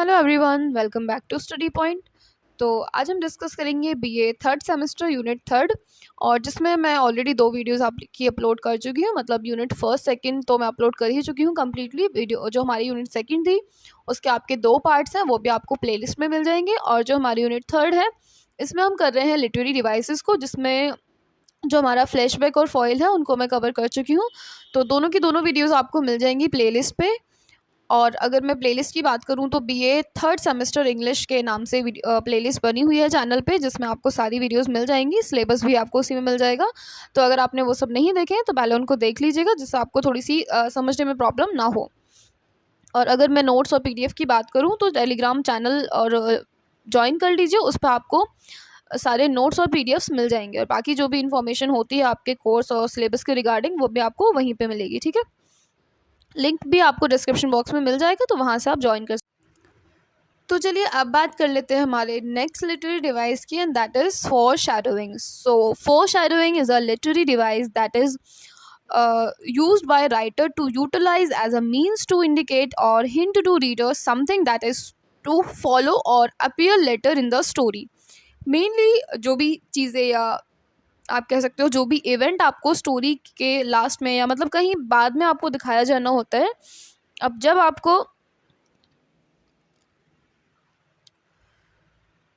Hello everyone, welcome back to study point. तो आज हम डिस्कस करेंगे BA third semester unit third, और जिसमें मैं ऑलरेडी दो वीडियोस आपकी अपलोड कर चुकी हूँ। मतलब यूनिट फर्स्ट सेकंड तो मैं अपलोड कर ही चुकी हूँ कम्प्लीटली। वीडियो जो हमारी यूनिट सेकंड थी उसके आपके दो पार्ट्स हैं, वो भी आपको प्लेलिस्ट में मिल जाएंगे। और जो हमारी यूनिट थर्ड है इसमें हम कर रहे हैं लिटरेरी डिवाइसेस को, जिसमें जो हमारा फ्लैशबैक और फॉइल है उनको मैं कवर कर चुकी हूँ। तो दोनों की दोनों वीडियोज़ आपको मिल जाएंगी प्लेलिस्ट पे। और अगर मैं प्लेलिस्ट की बात करूं तो बीए थर्ड सेमेस्टर इंग्लिश के नाम से प्लेलिस्ट बनी हुई है चैनल पे, जिसमें आपको सारी वीडियोस मिल जाएंगी। सिलेबस भी आपको उसी में मिल जाएगा। तो अगर आपने वो सब नहीं देखे हैं तो पहले उनको देख लीजिएगा, जिससे आपको थोड़ी सी समझने में प्रॉब्लम ना हो। और अगर मैं नोट्स और पीडीएफ की बात करूँ तो टेलीग्राम चैनल और ज्वाइन कर लीजिए, उस पर आपको सारे नोट्स और पीडीएफ्स मिल जाएंगे। और बाकी जो भी इन्फॉर्मेशन होती है आपके कोर्स और सिलेबस के रिगार्डिंग, वो भी आपको वहीं पे मिलेगी। ठीक है, लिंक भी आपको डिस्क्रिप्शन बॉक्स में मिल जाएगा, तो वहाँ से आप ज्वाइन कर। तो चलिए अब बात कर लेते हैं हमारे नेक्स्ट लिटरेरी डिवाइस की, and that is four shadowing. So four shadowing is a literary device that is used by writer to utilize as a means to indicate or hint to readers something that is to follow or appear later in the story. Mainly जो भी चीज़ें या आप कह सकते हो जो भी इवेंट आपको स्टोरी के लास्ट में या मतलब कहीं बाद में आपको दिखाया जाना होता है, अब जब आपको,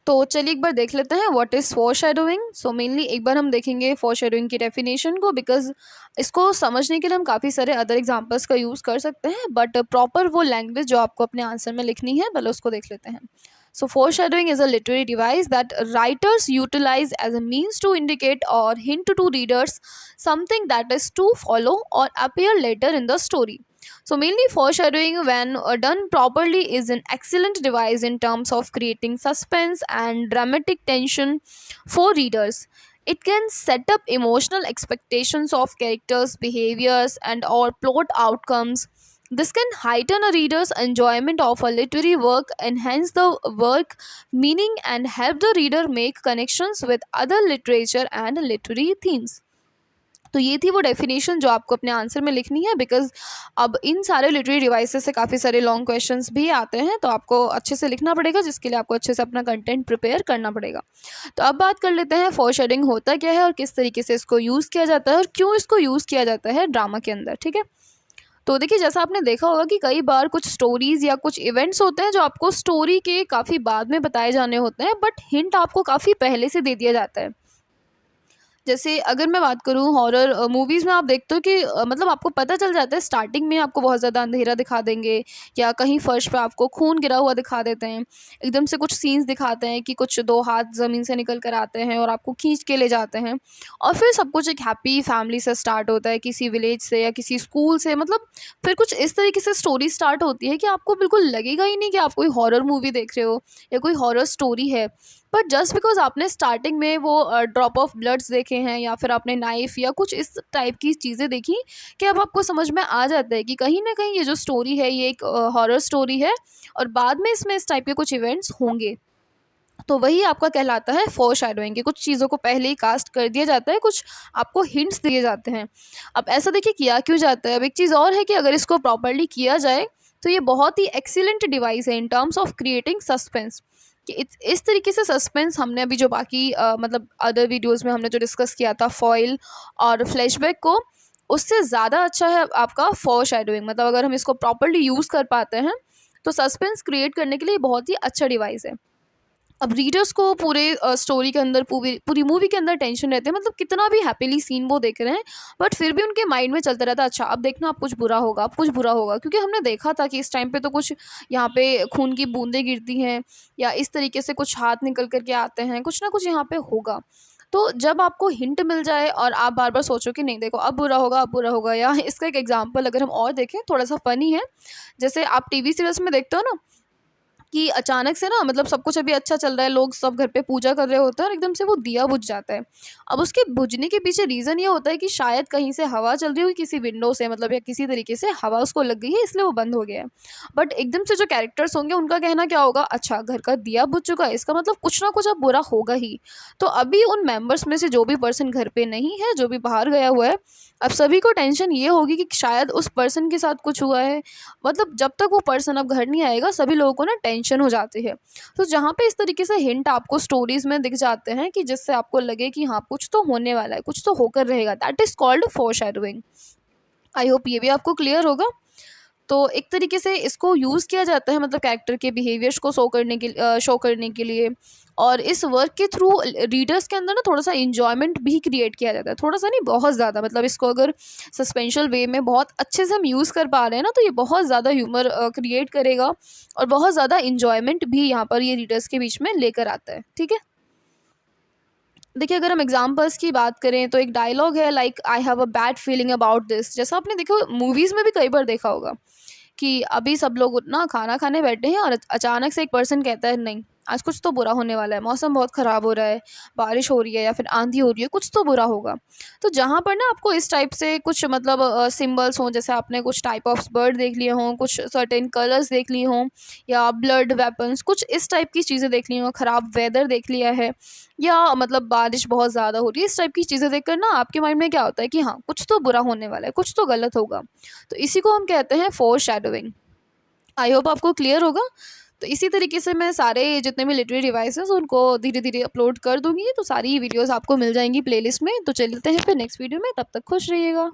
तो चलिए एक बार देख लेते हैं व्हाट इज़ फोरशैडोइंग। सो मेनली एक बार हम देखेंगे फोरशैडोइंग की डेफिनेशन को, बिकॉज इसको समझने के लिए हम काफ़ी सारे अदर एग्जांपल्स का यूज़ कर सकते हैं, बट प्रॉपर वो लैंग्वेज जो आपको अपने आंसर में लिखनी है पहले उसको देख लेते हैं। So foreshadowing is a literary device that writers utilize as a means to indicate or hint to readers something that is to follow or appear later in the story. So mainly foreshadowing, when done properly, is an excellent device in terms of creating suspense and dramatic tension for readers. It can set up emotional expectations of characters, behaviors, and or plot outcomes. This can heighten a reader's enjoyment of a literary work, enhance the work meaning, and help the reader make connections with other literature and literary themes. तो ये थी वो definition जो आपको अपने answer में लिखनी है, बिकॉज अब इन सारे लिटरेरी डिवाइसेस से काफ़ी सारे लॉन्ग क्वेश्चंस भी आते हैं, तो आपको अच्छे से लिखना पड़ेगा, जिसके लिए आपको अच्छे से अपना कंटेंट प्रिपेयर करना पड़ेगा। तो अब बात कर लेते हैं फोरशैडोइंग होता क्या है और किस तरीके से इसको यूज़ किया जाता है और क्यों इसको यूज़ किया जाता है ड्रामा के अंदर। ठीक है, तो देखिए जैसा आपने देखा होगा कि कई बार कुछ स्टोरीज़ या कुछ इवेंट्स होते हैं जो आपको स्टोरी के काफ़ी बाद में बताए जाने होते हैं, बट हिंट आपको काफ़ी पहले से दे दिया जाता है। जैसे अगर मैं बात करूँ हॉरर मूवीज़ में, आप देखते हो कि मतलब आपको पता चल जाता है स्टार्टिंग में आपको बहुत ज़्यादा अंधेरा दिखा देंगे, या कहीं फर्श पे आपको खून गिरा हुआ दिखा देते हैं। एकदम से कुछ सीन्स दिखाते हैं कि कुछ दो हाथ ज़मीन से निकल कर आते हैं और आपको खींच के ले जाते हैं, और फिर सब कुछ एक हैप्पी फैमिली से स्टार्ट होता है, किसी विलेज से या किसी स्कूल से। मतलब फिर कुछ इस तरीके से स्टोरी स्टार्ट होती है कि आपको बिल्कुल लगेगा ही नहीं कि आप कोई हॉरर मूवी देख रहे हो या कोई हॉरर स्टोरी है। बट जस्ट बिकॉज आपने स्टार्टिंग में वो ड्रॉप ऑफ ब्लड्स देखे हैं, या फिर आपने नाइफ या कुछ इस टाइप की चीज़ें देखी, कि अब आपको समझ में आ जाता है कि कहीं ना कहीं ये जो स्टोरी है ये एक हॉरर स्टोरी है, और बाद में इसमें इस टाइप के कुछ इवेंट्स होंगे। तो वही आपका कहलाता है फोरशैडोइंग, कि कुछ चीज़ों को पहले ही कास्ट कर दिया जाता है, कुछ आपको हिंट्स दिए जाते हैं। अब ऐसा देखिए किया क्यों जाता है। अब एक चीज़ और है कि अगर इसको प्रॉपरली किया जाए तो ये बहुत ही एक्सीलेंट डिवाइस है in terms of creating suspense, कि इस तरीके से सस्पेंस हमने अभी जो बाकी मतलब अदर वीडियोस में हमने जो डिस्कस किया था फॉइल और फ्लैशबैक को, उससे ज़्यादा अच्छा है आपका फोरशैडोइंग। मतलब अगर हम इसको प्रॉपरली यूज़ कर पाते हैं तो सस्पेंस क्रिएट करने के लिए बहुत ही अच्छा डिवाइस है। अब रीडर्स को पूरे स्टोरी के अंदर पूरी मूवी के अंदर टेंशन रहते हैं, मतलब कितना भी हैप्पीली सीन वो देख रहे हैं, बट फिर भी उनके माइंड में चलता रहता है, अच्छा अब देखना अब कुछ बुरा होगा, अब कुछ बुरा होगा, क्योंकि हमने देखा था कि इस टाइम पे तो कुछ यहाँ पे खून की बूंदें गिरती हैं, या इस तरीके से कुछ हाथ निकल करके आते हैं, कुछ ना कुछ यहाँ पे होगा। तो जब आपको हिंट मिल जाए और आप बार बार सोचो कि नहीं देखो अब बुरा होगा अब बुरा होगा, या इसका एक एग्जाम्पल अगर हम और देखें थोड़ा सा फनी है, जैसे आप टीवी सीरियल्स में देखते हो ना कि अचानक से ना, मतलब सब कुछ अभी अच्छा चल रहा है, लोग सब घर पे पूजा कर रहे होते हैं, और एकदम से वो दिया बुझ जाता है। अब उसके बुझने के पीछे रीज़न ये होता है कि शायद कहीं से हवा चल रही हुई किसी विंडो से, मतलब या किसी तरीके से हवा उसको लग गई है, इसलिए वो बंद हो गया है। बट एकदम से जो कैरेक्टर्स होंगे उनका कहना क्या होगा, अच्छा घर का दिया बुझ चुका है, इसका मतलब कुछ ना कुछ अब बुरा होगा ही। तो अभी उन मेंबर्स में से जो भी पर्सन घर पे नहीं है, जो भी बाहर गया हुआ है, अब सभी को टेंशन ये होगी कि शायद उस पर्सन के साथ कुछ हुआ है। मतलब जब तक वो पर्सन अब घर नहीं आएगा, सभी लोगों को ना टेंशन मेंशन हो जाती है। तो जहाँ पे इस तरीके से हिंट आपको स्टोरीज़ में दिख जाते हैं कि जिससे आपको लगे कि हाँ, कुछ तो होने वाला है, कुछ तो होकर रहेगा, that is called foreshadowing. I hope ये भी आपको क्लियर होगा। तो एक तरीके से इसको यूज़ किया जाता है मतलब कैरेक्टर के बिहेवियर्स को शो करने के लिए, और इस वर्क के थ्रू रीडर्स के अंदर ना थोड़ा सा इंजॉयमेंट भी क्रिएट किया जाता है, थोड़ा सा नहीं बहुत ज़्यादा। मतलब इसको अगर सस्पेंशल वे में बहुत अच्छे से हम यूज़ कर पा रहे हैं ना, तो ये बहुत ज़्यादा ह्यूमर क्रिएट करेगा और बहुत ज़्यादा इंजॉयमेंट भी यहाँ पर ये रीडर्स के बीच में लेकर आता है। ठीक है, देखिए अगर हम एग्जाम्पल्स की बात करें तो एक डायलॉग है like I have a bad feeling about this. जैसा आपने देखो मूवीज़ में भी कई बार देखा होगा कि अभी सब लोग ना खाना खाने बैठे हैं और अचानक से एक पर्सन कहता है नहीं, आज कुछ तो बुरा होने वाला है, मौसम बहुत ख़राब हो रहा है, बारिश हो रही है या फिर आंधी हो रही है, कुछ तो बुरा होगा। तो जहाँ पर ना आपको इस टाइप से कुछ मतलब सिंबल्स हों, जैसे आपने कुछ टाइप ऑफ बर्ड देख लिए हों, कुछ सर्टेन कलर्स देख लिए हों, या ब्लड वेपन्स, कुछ इस टाइप की चीज़ें देख ली हों, ख़राब वेदर देख लिया है, या मतलब बारिश बहुत ज़्यादा हो रही है, इस टाइप की चीज़ें देखकर ना आपके माइंड में क्या होता है कि हाँ, कुछ तो बुरा होने वाला है, कुछ तो गलत होगा। तो इसी को हम कहते हैं फोरशैडोइंग। आई होप आपको क्लियर होगा। तो इसी तरीके से मैं सारे जितने भी लिटरेरी डिवाइसेस उनको धीरे धीरे अपलोड कर दूंगी, तो सारी वीडियोस आपको मिल जाएंगी प्लेलिस्ट में। तो चलते हैं फिर नेक्स्ट वीडियो में, तब तक खुश रहिएगा।